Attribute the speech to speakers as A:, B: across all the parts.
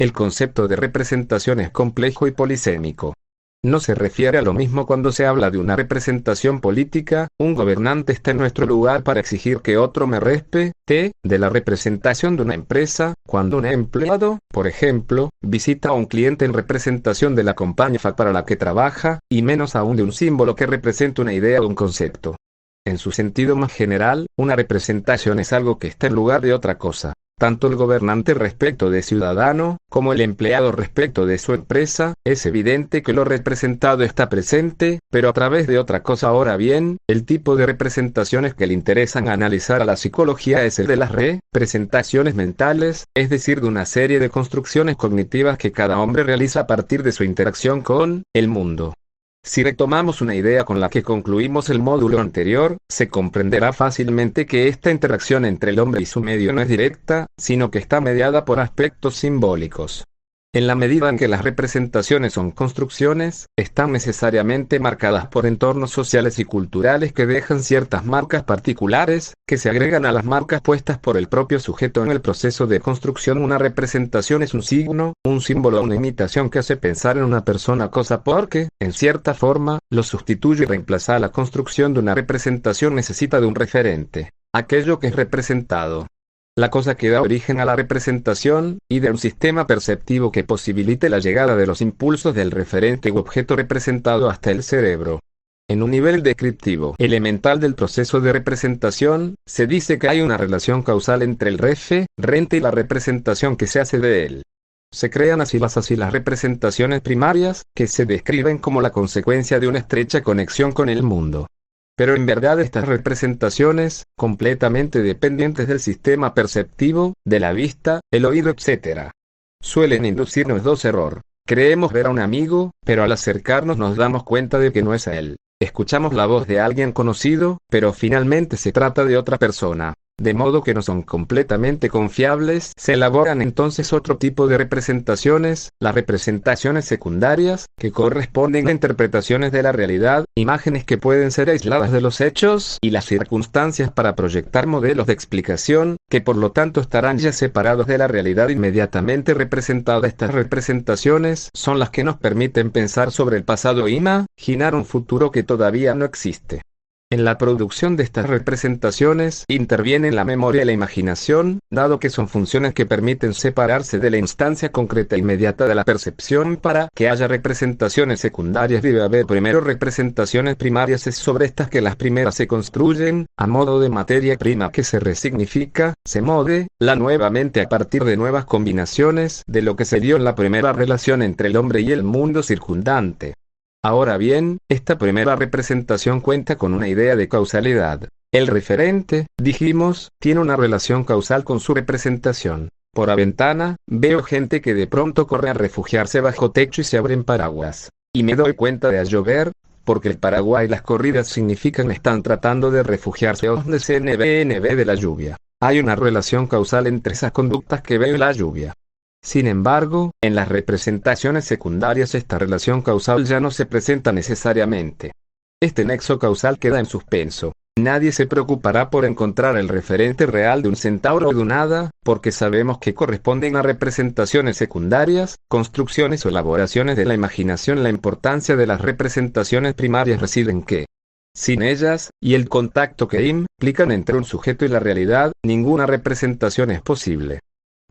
A: El concepto de representación es complejo y polisémico. No se refiere a lo mismo cuando se habla de una representación política. Un gobernante está en nuestro lugar para exigir que otro me respete, de la representación de una empresa, cuando un empleado, por ejemplo, visita a un cliente en representación de la compañía para la que trabaja, y menos aún de un símbolo que representa una idea o un concepto. En su sentido más general, una representación es algo que está en lugar de otra cosa. Tanto el gobernante respecto de ciudadano, como el empleado respecto de su empresa, es evidente que lo representado está presente, pero a través de otra cosa. Ahora bien, el tipo de representaciones que le interesan analizar a la psicología es el de las representaciones mentales, es decir, de una serie de construcciones cognitivas que cada hombre realiza a partir de su interacción con el mundo. Si retomamos una idea con la que concluimos el módulo anterior, se comprenderá fácilmente que esta interacción entre el hombre y su medio no es directa, sino que está mediada por aspectos simbólicos. En la medida en que las representaciones son construcciones, están necesariamente marcadas por entornos sociales y culturales que dejan ciertas marcas particulares, que se agregan a las marcas puestas por el propio sujeto en el proceso de construcción. Una representación es un signo, un símbolo o una imitación que hace pensar en una persona o cosa porque, en cierta forma, lo sustituye y reemplaza. La construcción de una representación necesita de un referente, aquello que es representado. La cosa que da origen a la representación, y de un sistema perceptivo que posibilite la llegada de los impulsos del referente u objeto representado hasta el cerebro. En un nivel descriptivo elemental del proceso de representación, se dice que hay una relación causal entre el referente y la representación que se hace de él. Se crean así las representaciones primarias, que se describen como la consecuencia de una estrecha conexión con el mundo. Pero en verdad estas representaciones, completamente dependientes del sistema perceptivo, de la vista, el oído, etc., suelen inducirnos dos errores. Creemos ver a un amigo, pero al acercarnos nos damos cuenta de que no es a él. Escuchamos la voz de alguien conocido, pero finalmente se trata de otra persona. De modo que no son completamente confiables. Se elaboran entonces otro tipo de representaciones, las representaciones secundarias, que corresponden a interpretaciones de la realidad, imágenes que pueden ser aisladas de los hechos y las circunstancias para proyectar modelos de explicación, que por lo tanto estarán ya separados de la realidad inmediatamente representada. Estas representaciones son las que nos permiten pensar sobre el pasado e imaginar un futuro que todavía no existe. En la producción de estas representaciones intervienen la memoria y la imaginación, dado que son funciones que permiten separarse de la instancia concreta e inmediata de la percepción. Para que haya representaciones secundarias debe haber primero representaciones primarias. Es sobre estas que las primeras se construyen, a modo de materia prima que se resignifica, se modela nuevamente a partir de nuevas combinaciones de lo que se dio en la primera relación entre el hombre y el mundo circundante. Ahora bien, esta primera representación cuenta con una idea de causalidad. El referente, dijimos, tiene una relación causal con su representación. Por la ventana, veo gente que de pronto corre a refugiarse bajo techo y se abren paraguas. Y me doy cuenta de a llover, porque el paraguas y las corridas significan están tratando de refugiarse donde se NB de la lluvia. Hay una relación causal entre esas conductas que veo y la lluvia. Sin embargo, en las representaciones secundarias esta relación causal ya no se presenta necesariamente. Este nexo causal queda en suspenso. Nadie se preocupará por encontrar el referente real de un centauro o de un hada, porque sabemos que corresponden a representaciones secundarias, construcciones o elaboraciones de la imaginación. La importancia de las representaciones primarias reside en que, sin ellas, y el contacto que implican entre un sujeto y la realidad, ninguna representación es posible.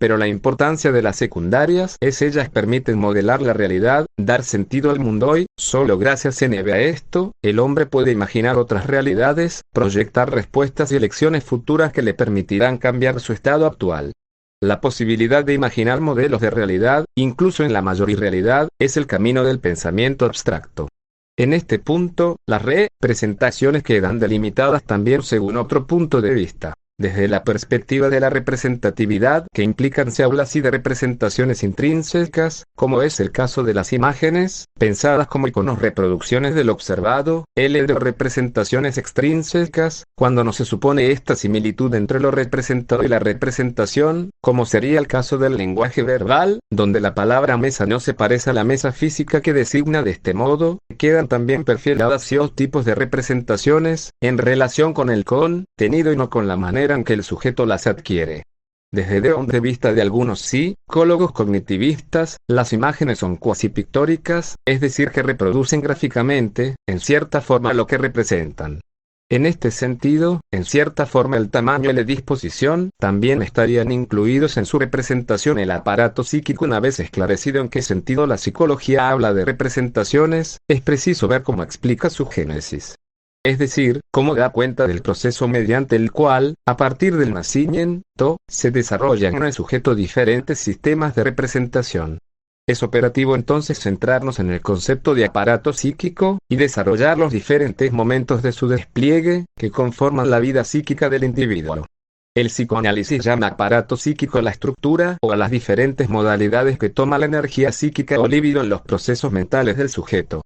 A: Pero la importancia de las secundarias es ellas permiten modelar la realidad, dar sentido al mundo hoy. Solo gracias a esto, el hombre puede imaginar otras realidades, proyectar respuestas y elecciones futuras que le permitirán cambiar su estado actual. La posibilidad de imaginar modelos de realidad, incluso en la mayor irrealidad, es el camino del pensamiento abstracto. En este punto, las representaciones quedan delimitadas también según otro punto de vista. Desde la perspectiva de la representatividad, que implican se habla así de representaciones intrínsecas, como es el caso de las imágenes, pensadas como iconos reproducciones del observado, de representaciones extrínsecas, cuando no se supone esta similitud entre lo representado y la representación, como sería el caso del lenguaje verbal, donde la palabra mesa no se parece a la mesa física que designa. De este modo, quedan también perfiladas ciertos tipos de representaciones, en relación con el contenido y no con la manera en que el sujeto las adquiere. Desde el punto de vista de algunos psicólogos cognitivistas, las imágenes son cuasi pictóricas, es decir que reproducen gráficamente, en cierta forma lo que representan. En este sentido, en cierta forma el tamaño y la disposición también estarían incluidos en su representación. El aparato psíquico, una vez esclarecido en qué sentido la psicología habla de representaciones, es preciso ver cómo explica su génesis. Es decir, cómo da cuenta del proceso mediante el cual, a partir del nacimiento, se desarrollan en el sujeto diferentes sistemas de representación. Es operativo entonces centrarnos en el concepto de aparato psíquico, y desarrollar los diferentes momentos de su despliegue, que conforman la vida psíquica del individuo. El psicoanálisis llama aparato psíquico a la estructura o a las diferentes modalidades que toma la energía psíquica o libido en los procesos mentales del sujeto.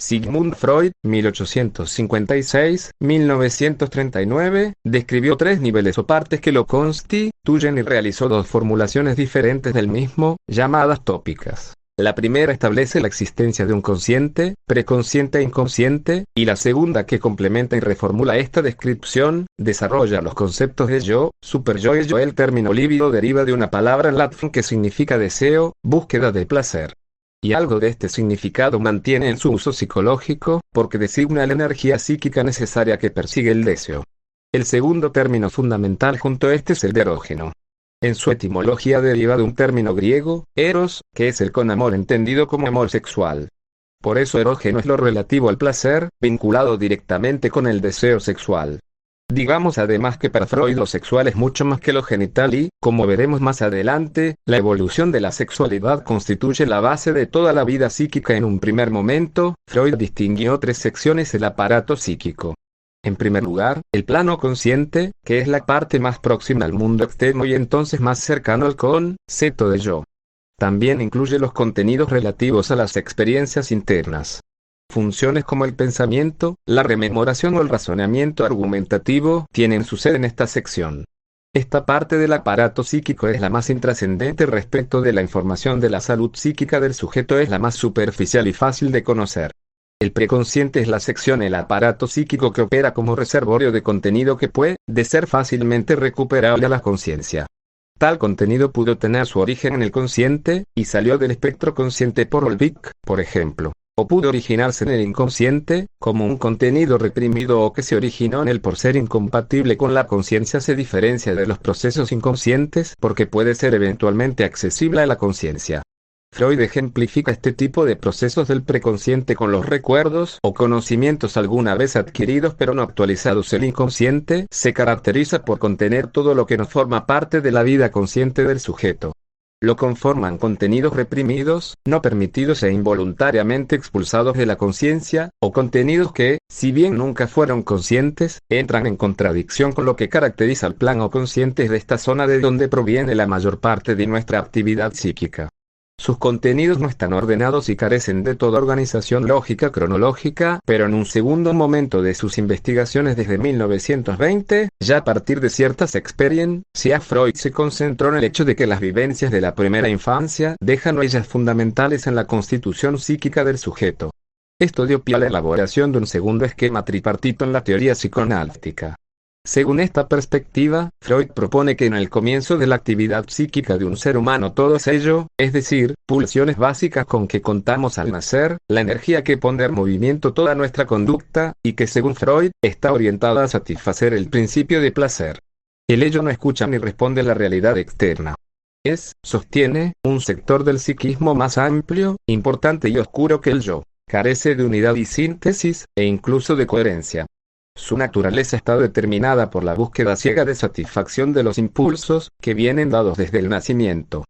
A: Sigmund Freud, 1856-1939, describió 3 niveles o partes que lo constituyen y realizó 2 formulaciones diferentes del mismo, llamadas tópicas. La primera establece la existencia de un consciente, preconsciente e inconsciente, y la segunda, que complementa y reformula esta descripción, desarrolla los conceptos de yo, superyo y yo. El término líbido deriva de una palabra en latín que significa deseo, búsqueda de placer. Y algo de este significado mantiene en su uso psicológico, porque designa la energía psíquica necesaria que persigue el deseo. El segundo término fundamental junto a este es el de erógeno. En su etimología deriva de un término griego, eros, que es el con amor entendido como amor sexual. Por eso erógeno es lo relativo al placer, vinculado directamente con el deseo sexual. Digamos además que para Freud lo sexual es mucho más que lo genital y, como veremos más adelante, la evolución de la sexualidad constituye la base de toda la vida psíquica. En un primer momento, Freud distinguió 3 secciones del aparato psíquico. En primer lugar, el plano consciente, que es la parte más próxima al mundo externo y entonces más cercano al concepto de yo. También incluye los contenidos relativos a las experiencias internas. Funciones como el pensamiento, la rememoración o el razonamiento argumentativo tienen su sede en esta sección. Esta parte del aparato psíquico es la más intrascendente respecto de la información de la salud psíquica del sujeto, es la más superficial y fácil de conocer. El preconsciente es la sección del aparato psíquico que opera como reservorio de contenido que puede ser fácilmente recuperable a la conciencia. Tal contenido pudo tener su origen en el consciente, y salió del espectro consciente por Olvik, por ejemplo. O pudo originarse en el inconsciente, como un contenido reprimido o que se originó en él por ser incompatible con la conciencia. Se diferencia de los procesos inconscientes porque puede ser eventualmente accesible a la conciencia. Freud ejemplifica este tipo de procesos del preconsciente con los recuerdos o conocimientos alguna vez adquiridos pero no actualizados. El inconsciente se caracteriza por contener todo lo que no forma parte de la vida consciente del sujeto. Lo conforman contenidos reprimidos, no permitidos e involuntariamente expulsados de la conciencia, o contenidos que, si bien nunca fueron conscientes, entran en contradicción con lo que caracteriza al plano consciente de esta zona de donde proviene la mayor parte de nuestra actividad psíquica. Sus contenidos no están ordenados y carecen de toda organización lógica cronológica, pero en un segundo momento de sus investigaciones desde 1920, ya a partir de ciertas experiencias, Freud se concentró en el hecho de que las vivencias de la primera infancia dejan huellas fundamentales en la constitución psíquica del sujeto. Esto dio pie a la elaboración de un segundo esquema tripartito en la teoría psicoanalítica. Según esta perspectiva, Freud propone que en el comienzo de la actividad psíquica de un ser humano todo es ello, es decir, pulsiones básicas con que contamos al nacer, la energía que pone en movimiento toda nuestra conducta, y que según Freud, está orientada a satisfacer el principio de placer. El ello no escucha ni responde a la realidad externa. Es, sostiene, un sector del psiquismo más amplio, importante y oscuro que el yo. Carece de unidad y síntesis, e incluso de coherencia. Su naturaleza está determinada por la búsqueda ciega de satisfacción de los impulsos, que vienen dados desde el nacimiento.